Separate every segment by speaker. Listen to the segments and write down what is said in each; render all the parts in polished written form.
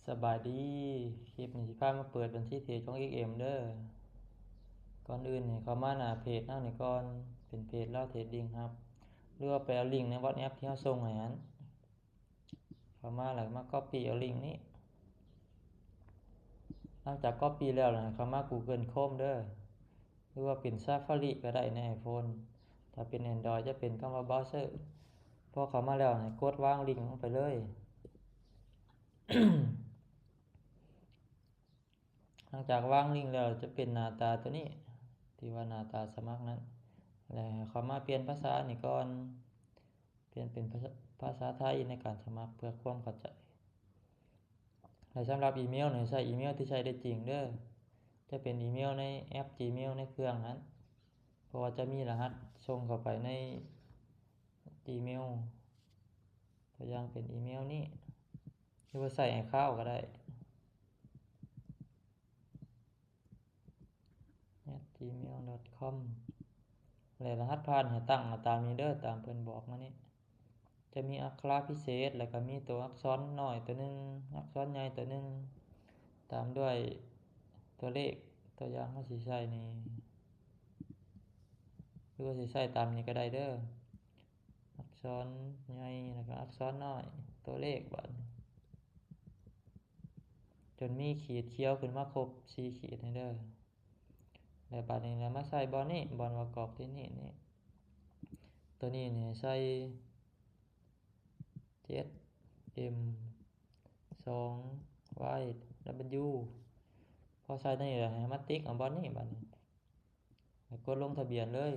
Speaker 1: สบายดีคลิปนี้สิพามาเปิดบัญชีเพจของ XM เด้อก่อนอื่นนี่เข้ามาหน้าเพจเฮานี่ก่อนเป็นเพจเล่าเทรดดิ้งครับหรือว่าไปเอาลิงก์ใน WhatsApp ที่เฮาส่งให้หันเข้ามาแล้วมา copy เอาลิงก์นี้หลังจาก copy แล้วนะเข้ามา Google Chrome เด้อหรือว่าเป็น Safari ก็ได้ใน iPhone ถ้าเป็น Android จะเป็นคำว่า browser พอเข้ามาแล้วให้กดวางลิงก์ลงไปเลย หลังจากวางลิงก์แล้วจะเป็นหน้าตาตัวนี้ที่ว่าหน้าตาสมัครนั้นแล้วเขามาเปลี่ยนภาษานี่ก่อนเปลี่ยนเป็นภาษาไทยในการสมัครเพื่อความเข้าใจและสำหรับอีเมลเนี่ยใช้อีเมลที่ใช้ได้จริงเด้อจะเป็นอีเมลในแอป Gmail ในเครื่องนั้นเพราะว่าจะมีรหัสส่งเข้าไปใน Gmail ตัวอย่างเป็นอีเมลนี้หรือว่าใส่iCloud ก็ได้ @gmail.com และรหัสผ่านให้ตั้งตามนี้เด้อตามเพิ่นบอกมานี่จะมีอักขระพิเศษแล้วก็มีตัวอักษรน้อยตัวนึงอักษรใหญ่ตัวนึงตามด้วยตัวเลขตัวอย่างเฮาสิใช้นี่หรือว่าสิใช้ตามนี้ก็ได้เด้ออักษรใหญ่แล้วก็อักษรน้อยตัวเลขบัดจนมีขีดเขียวขึ้นมาครบ4ขีดให้เด้อแล้วบัดนี้แล้วมาใส่บอลนี้บอลประกอบที่นี่ตัวนี้นี่ใส่7M 2Y W พอใส่ตัวนี้แล้วให้มาติ๊กเอาบอลนี้บัดนี้ให้กดลงทะเบียนเลย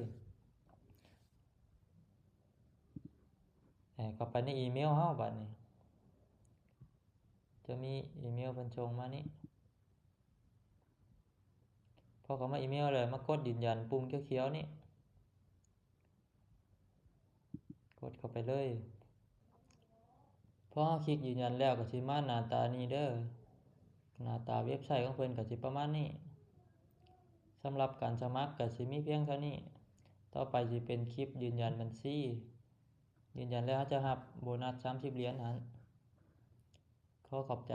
Speaker 1: เข้าไปในอีเมลเฮาบัดนี้จะมีอีเมลเพิ่นส่งมานี่พอเข้ามาอีเมลเลยมากดยืนยันปุ่มเขียวๆนี่กดเข้าไปเลยพอเราคลิกยืนยันแล้วก็สิมาหน้าตานี้เด้อหน้าตาเว็บไซต์ของเพิ่นก็สิประมาณนี้สำหรับการสมัครก็สิมีเพียงเท่านี้ต่อไปสิเป็นคลิปยืนยันบัญชียืนยันแล้วเราจะรับโบนัส30 เหรียญหั้นขอขอบใจ